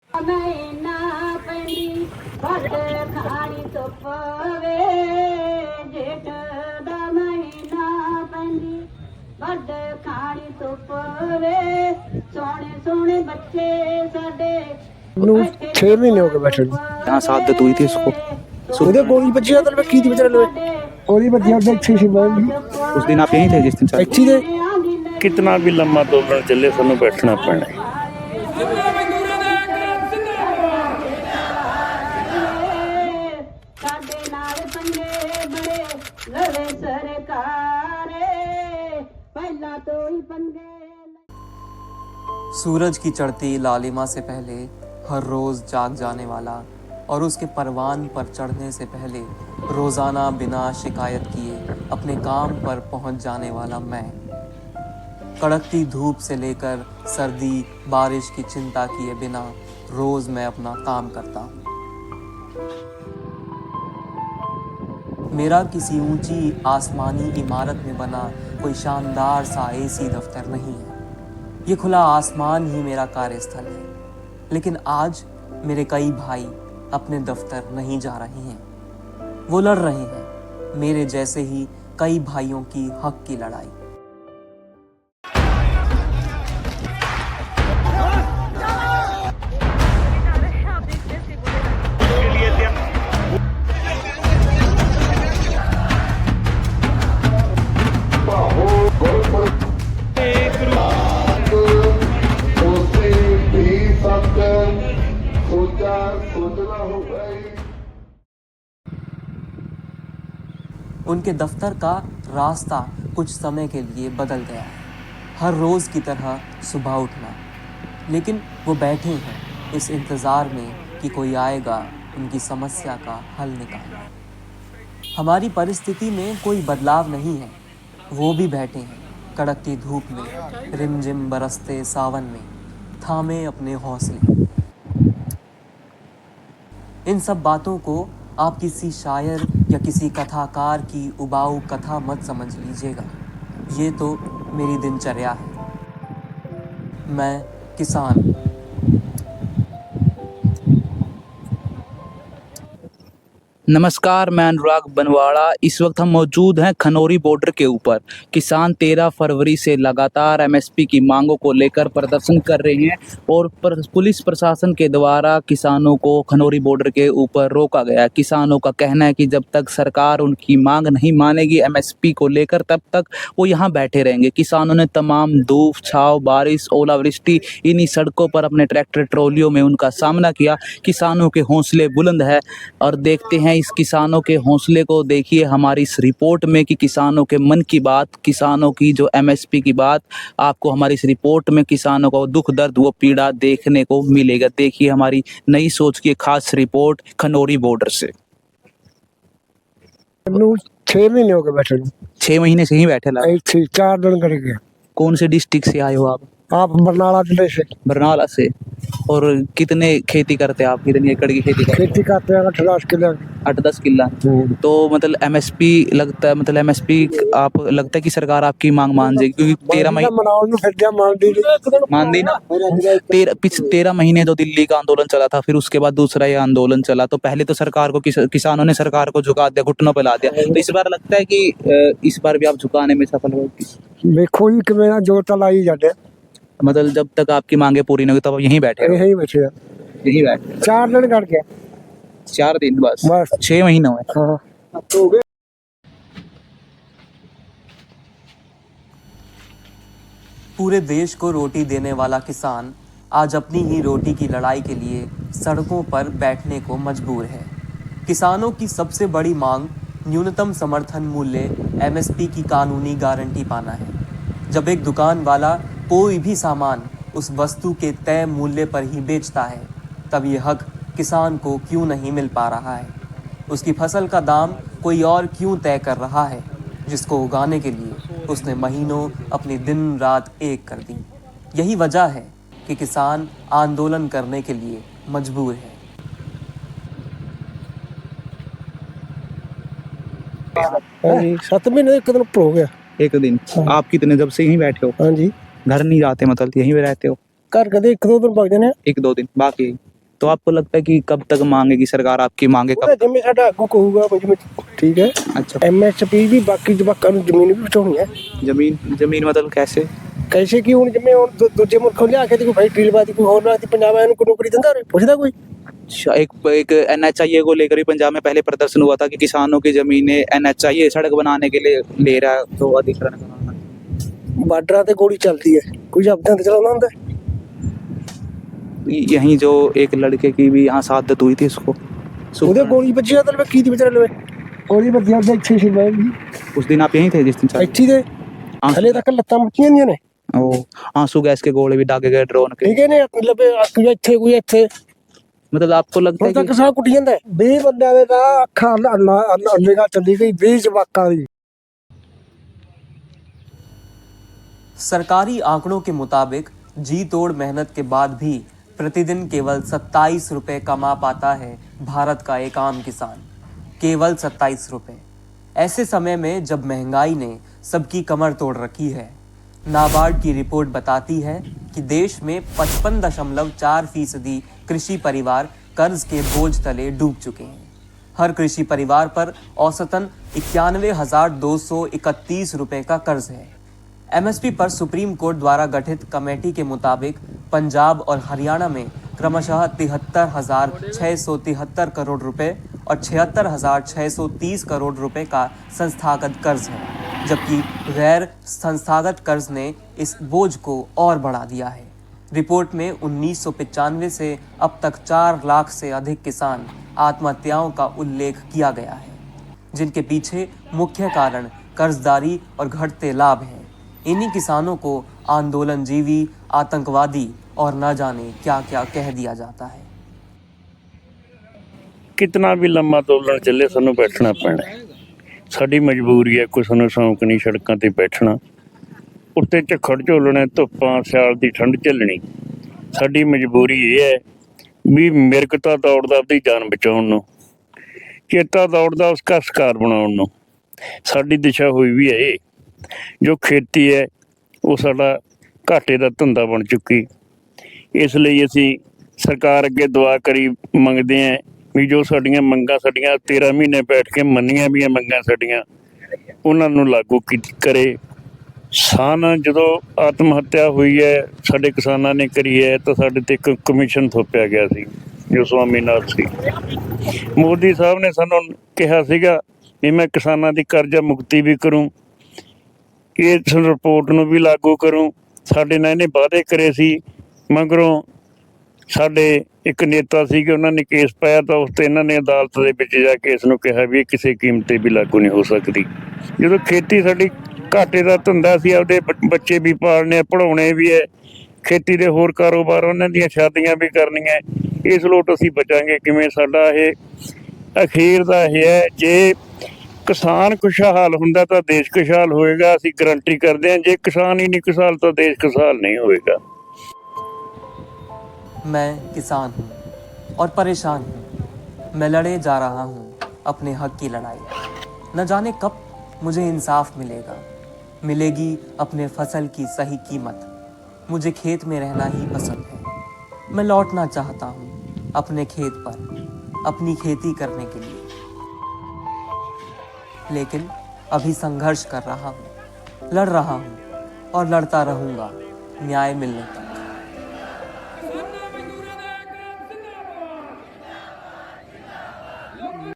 महीना पैंदी वड खानी धुप वे जेठ दा महीना पैंदी वड खानी धुप वे सोने सोने बच्चे साडे 6 महीने हो गए बैठे ਨੂੰ। यहाँ शहादत हुई थी उसको। ਉਹਦੇ ਗੋਲੀ ਵੱਜੀ ਆ ਤਾਂ ਕੀ ਦੀ ਵਿਚਾਰੇ ਨੂੰ ਉਹਦੀ ਵੱਜੀ ਉਹਦੇ ਇੱਥੇ ਸੀ ਮੈਂ उस दिन आप यहीं थे जिस दिन शादी? ਇੱਥੇ ਦੇ कितना भी लंबा दोलन चले सानू बैठना पैना है। साडे नाल पंगे बड़े लड़े सरकारे पहला तो ही पंगे। सूरज की चढ़ती लालिमा से पहले हर रोज़ जाग जाने वाला और उसके परवान पर चढ़ने से पहले रोज़ाना बिना शिकायत किए अपने काम पर पहुंच जाने वाला मैं, कड़कती धूप से लेकर सर्दी बारिश की चिंता किए बिना रोज़ मैं अपना काम करता हूँ। मेरा किसी ऊंची आसमानी इमारत में बना कोई शानदार सा एसी दफ्तर नहीं है। ये खुला आसमान ही मेरा कार्यस्थल है। लेकिन आज मेरे कई भाई अपने दफ्तर नहीं जा रहे हैं। वो लड़ रहे हैं मेरे जैसे ही कई भाइयों की हक की लड़ाई। उनके दफ्तर का रास्ता कुछ समय के लिए बदल गया है। हर रोज़ की तरह सुबह उठना, लेकिन वो बैठे हैं इस इंतज़ार में कि कोई आएगा उनकी समस्या का हल निकालने। हमारी परिस्थिति में कोई बदलाव नहीं है। वो भी बैठे हैं कड़कती धूप में, रिमझिम बरसते सावन में, थामे अपने हौसले। इन सब बातों को आप किसी शायर या किसी कथाकार की उबाऊ कथा मत समझ लीजिएगा। ये तो मेरी दिनचर्या है। मैं किसान। नमस्कार, मैं अनुराग बनवाड़ा। इस वक्त हम मौजूद हैं खनौरी बॉर्डर के ऊपर। किसान 13 फरवरी से लगातार एमएसपी की मांगों को लेकर प्रदर्शन कर रहे हैं और पुलिस प्रशासन के द्वारा किसानों को खनौरी बॉर्डर के ऊपर रोका गया है। किसानों का कहना है कि जब तक सरकार उनकी मांग नहीं मानेगी एमएसपी को लेकर, तब तक वो यहाँ बैठे रहेंगे। किसानों ने तमाम धूप, छाव, बारिश, ओलावृष्टि इन्हीं सड़कों पर अपने ट्रैक्टर ट्रॉलियों में उनका सामना किया। किसानों के हौसले बुलंद है और देखते हैं इस किसानों के हौसले को। देखिए हमारी इस रिपोर्ट में कि किसानों के मन की बात, किसानों की जो एमएसपी की बात, आपको हमारी इस रिपोर्ट में किसानों का दुख दर्द, वो पीड़ा देखने को मिलेगा। देखिए हमारी नई सोच की खास रिपोर्ट खनौरी बॉर्डर से। 6 महीने हो गए बैठे ਨੂੰ। 6 महीने से ही बैठे ला। ਇੱਥੇ 4 दिन कर गए। कौन से डिस्ट्रिक्ट से आए हो आप? आप बरनाला जिले से। बरनाला से। और कितने खेती करते हैं आप? कितनी एकड़ की खेती करते हैं? खेती करते हैं 8-10 किलो। 8-10 किला। तो मतलब एमएसपी लगता है, मतलब एमएसपी आप लगता है कि सरकार आपकी मांग मान जाएगी? क्योंकि 13 महीने मान दी ना। 13 महीने तो दिल्ली का आंदोलन चला था, फिर उसके बाद दूसरा ये आंदोलन चला। तो पहले तो सरकार को किसानों ने सरकार को झुका दिया, घुटनों पे ला दिया। तो इस बार लगता है कि इस बार भी आप झुकाने में सफल होगी? देखो जी कि जोर तो लाई जाते, मतलब जब तक आपकी मांगे पूरी नहीं होगी तब आप यहीं बैठे? यही बैठे हैं। यहीं बैठे 4 दिन करके। 4 दिन बस? बस 6 महीने हुए। हाँ। पूरे देश को रोटी देने वाला किसान आज अपनी ही रोटी की लड़ाई के लिए सड़कों पर बैठने को मजबूर है। किसानों की सबसे बड़ी मांग न्यूनतम समर्थन मूल्य एमएसपी की कानूनी गारंटी पाना है। जब एक दुकान वाला कोई भी सामान उस वस्तु के तय मूल्य पर ही बेचता है, तब ये हक किसान को क्यों नहीं मिल पा रहा है? उसकी फसल का दाम कोई और क्यों तय कर रहा है, जिसको उगाने के लिए उसने महीनों अपनी दिन रात एक कर दी? यही वजह है कि किसान आंदोलन करने के लिए मजबूर है। 7 महीने एक दिन ऊपर हो गया। एक दिन? आप कितने जब से यहीं बैठे हो? हाँ जी। घर नहीं जाते, मतलब यहीं पे रहते हो? घर कदे 1-2 दिन भाग जाने। 1-2 दिन बाकी? तो आपको लगता है कि कब तक मांगेगी सरकार, आपकी मांगे ਉਹਦਾ कब? ਜਿਵੇਂ ਸਾਡਾ ਅੱਗੋਂ ਕਹੂਗਾ ਜਿਵੇਂ ਠੀਕ ਹੈ अच्छा, ਐਮਐਸਪੀ ਵੀ ਬਾਕੀ ਜਵਾਕਾਂ ਨੂੰ ਜ਼ਮੀਨ ਵੀ ਪਹੁੰਚਾਉਣੀ ਹੈ जमीन मतलब कैसे? ਕੈਸੇ ਕੀ ਹੁਣ ਜਿਵੇਂ ਹੁਣ ਦੂਜੇ ਮੁਲਕੋਂ ਲਿਆ ਕੇ ਤੇ ਕੋਈ ਫੈਕਟਰੀ ਲਵਾਤੀ ਕੋਈ ਹੋਰ ਲਾਤੀ ਪੰਜਾਬ ਵਾਲਿਆਂ ਨੂੰ ਕੋਈ ਨੌਕਰੀ ਦਿੰਦਾ ਉਰੇ ਪੁੱਛਦਾ ਕੋਈ अच्छा, एक NHIA को लेकर भी पंजाब में पहले प्रदर्शन हुआ था कि किसानों की जमीनें NHIA सड़क बनाने के लिए ले रहा है, तो अधिग्रहण कराना। ਬਾਰਡਰਾਂ ਤੇ ਗੋਲੀ ਚੱਲਦੀ ਹੈ ਕੋਈ ਸ਼ਬਦਾਂ ਤੇ ਚਲਾਉਂਦਾ ਹੁੰਦਾ यहीं जो एक लड़के की भी यहाँ शहादत हुई थी उसको ਉਹਦੇ ਗੋਲੀ ਵੱਜੀ ਆ ਤਾਂ ਕੀ ਦੀ ਵਿਚਾਰੇ ਲਵੇ ਗੋਲੀ ਵੱਜੀ ਉਹਦੇ ਇੱਥੇ ਸੀ ਬਾਈ उस दिन आप यहीं थे जिस दिन ਇੱਥੇ ਦੇ ਹਲੇ ਤੱਕ ਲੱਤਾਂ ਮੁੱਕੀਆਂ ਨਹੀਂ ਨੇ वो आंसू गैस के गोले भी दागे गए ड्रोन के। ਠੀਕ ਹੈ ਨੇ ਲੱਭੇ ਕੋਈ ਇੱਥੇ ਕੋਈ ਇੱਥੇ मतलब आपको लगता ਹੁਣ है ਤੱਕ कि ਸਾਹ ਕੁੱਟੀ ਜਾਂਦਾ 20 ਬੰਦਿਆਂ ਦੇ ਤਾਂ ਅੱਖਾਂ ਅੱਲੇਗਾ ਚੱਲੀ ਗਈ 20 ਜਵਾਕਾਂ ਦੀ सरकारी आंकड़ों के मुताबिक जी तोड़ मेहनत के बाद भी प्रतिदिन केवल 27 रुपए कमा पाता है भारत का एक आम किसान। केवल 27 रुपए। ऐसे समय में जब महंगाई ने सबकी कमर तोड़ रखी है। नाबार्ड की रिपोर्ट बताती है कि देश में 55.4% कृषि परिवार कर्ज के बोझ तले डूब चुके हैं। हर कृषि परिवार पर औसतन 91,231 रुपए का कर्ज है। एमएसपी पर सुप्रीम कोर्ट द्वारा गठित कमेटी के मुताबिक पंजाब और हरियाणा में क्रमशः 73,673 करोड़ रुपए और 76,630 करोड़ रुपए का संस्थागत कर्ज है, जबकि गैर संस्थागत कर्ज ने इस बोझ को और बढ़ा दिया है। रिपोर्ट में 1995 से अब तक 4 लाख से अधिक किसान आत्महत्याओं का उल्लेख किया गया है, जिनके पीछे मुख्य कारण कर्जदारी और घटते लाभ हैं। इन्हीं किसानों को आंदोलनजीवी, आतंकवादी और न जाने क्या क्या कह दिया जाता है। ਕਿਤਨਾ ਵੀ ਲੰਮਾ ਤੋਲਣ ਚੱਲੇ ਸਾਨੂੰ ਬੈਠਣਾ ਪੈਣਾ ਹੈ। ਸਾਡੀ ਮਜਬੂਰੀ ਹੈ, ਕੋਈ ਸਾਨੂੰ ਸ਼ੌਂਕ ਨਹੀਂ ਸੜਕਾਂ ਤੇ ਬੈਠਣਾ, ਉੱਤੇ ਝੱਖੜ ਝੋਲਣੇ, ਧੁੱਪਾਂ ਸਿਆਲ ਦੀ ਠੰਡ ਝੱਲਣੀ। ਸਾਡੀ ਮਜਬੂਰੀ ਇਹ ਹੈ ਵੀ ਮਿਰਗਤਾ ਦੌੜਦਾ ਆਪਦੀ ਜਾਨ ਬਚਾਉਣ ਨੂੰ, ਚੇਤਾ ਦੌੜਦਾ ਉਸਕਾ ਸ਼ਿਕਾਰ ਬਣਾਉਣ ਨੂੰ। ਸਾਡੀ ਦਿਸ਼ਾ ਹੋਈ ਵੀ ਹੈ ਇਹ, ਜੋ ਖੇਤੀ ਹੈ ਉਹ ਸਾਡਾ ਘਾਟੇ ਦਾ ਧੰਦਾ ਬਣ ਚੁੱਕੀ। ਇਸ ਲਈ ਅਸੀਂ ਸਰਕਾਰ ਅੱਗੇ ਦੁਆ ਕਰੀ ਮੰਗਦੇ ਹਾਂ ਵੀ ਜੋ ਸਾਡੀਆਂ ਮੰਗਾਂ, ਸਾਡੀਆਂ 13 ਮਹੀਨੇ ਬੈਠ ਕੇ ਮੰਨੀਆਂ ਵੀ ਮੰਗਾਂ ਸਾਡੀਆਂ, ਉਹਨਾਂ ਨੂੰ ਲਾਗੂ ਕਰੇ। ਜਦੋਂ ਆਤਮ ਹੱਤਿਆ ਹੋਈ ਹੈ ਸਾਡੇ ਕਿਸਾਨਾਂ ਨੇ ਕਰੀ ਹੈ ਤਾਂ ਸਾਡੇ ਤੇ ਇੱਕ ਕਮਿਸ਼ਨ ਥੋਪਿਆ ਗਿਆ ਸੀ ਜੋ ਸਵਾਮੀਨਾਥਨ ਸੀ। ਮੋਦੀ ਸਾਹਿਬ ਨੇ ਸਾਨੂੰ ਕਿਹਾ ਸੀਗਾ ਵੀ ਮੈਂ ਕਿਸਾਨਾਂ ਦੀ ਕਰਜ਼ਾ ਮੁਕਤੀ ਵੀ ਕਰੂੰ, ਇਸ ਰਿਪੋਰਟ ਨੂੰ ਵੀ ਲਾਗੂ ਕਰੂੰ। ਸਾਡੇ ਨਾਲ ਇਹਨੇ ਵਾਅਦੇ ਕਰੇ ਸੀ, ਮਗਰੋਂ ਸਾਡੇ ਇੱਕ ਨੇਤਾ ਸੀਗੇ ਉਹਨਾਂ ਨੇ ਕੇਸ ਪਾਇਆ ਤਾਂ ਉਸ 'ਤੇ ਇਹਨਾਂ ਨੇ ਅਦਾਲਤ ਦੇ ਵਿੱਚ ਜਾ ਕੇ ਇਸ ਨੂੰ ਕਿਹਾ ਵੀ ਇਹ ਕਿਸੇ ਕੀਮਤ 'ਤੇ ਵੀ ਲਾਗੂ ਨਹੀਂ ਹੋ ਸਕਦੀ। ਜਦੋਂ ਖੇਤੀ ਸਾਡੀ ਘਾਟੇ ਦਾ ਧੰਦਾ ਸੀ, ਆਪਦੇ ਬੱਚੇ ਵੀ ਪਾਲਣੇ, ਪੜ੍ਹਾਉਣੇ ਵੀ ਹੈ, ਖੇਤੀ ਦੇ ਹੋਰ ਕਾਰੋਬਾਰ, ਉਹਨਾਂ ਦੀਆਂ ਸ਼ਾਦੀਆਂ ਵੀ ਕਰਨੀਆਂ, ਇਸ ਲੋਟ ਅਸੀਂ ਬਚਾਂਗੇ ਕਿਵੇਂ? ਸਾਡਾ ਇਹ ਅਖੀਰ ਦਾ ਇਹ ਹੈ, ਜੇ ਕਿਸਾਨ ਖੁਸ਼ਹਾਲ ਹੁੰਦਾ ਤਾਂ ਦੇਸ਼ ਖੁਸ਼ਹਾਲ ਹੋਏਗਾ, ਅਸੀਂ ਗਰੰਟੀ ਕਰਦੇ ਹਾਂ। ਜੇ ਕਿਸਾਨ ही नहीं खुशहाल तो देश खुशहाल नहीं होएगा। मैं किसान हूँ और परेशान हूँ। मैं लड़े जा रहा हूँ अपने हक की लड़ाई। न जाने कब मुझे इंसाफ मिलेगा, मिलेगी अपने फसल की सही कीमत। मुझे खेत में रहना ही पसंद है। मैं लौटना चाहता हूँ अपने खेत पर, अपनी खेती करने के लिए, लेकिन अभी संघर्ष कर रहा हूँ, लड़ रहा हूँ और लड़ता रहूँगा न्याय मिलने तक।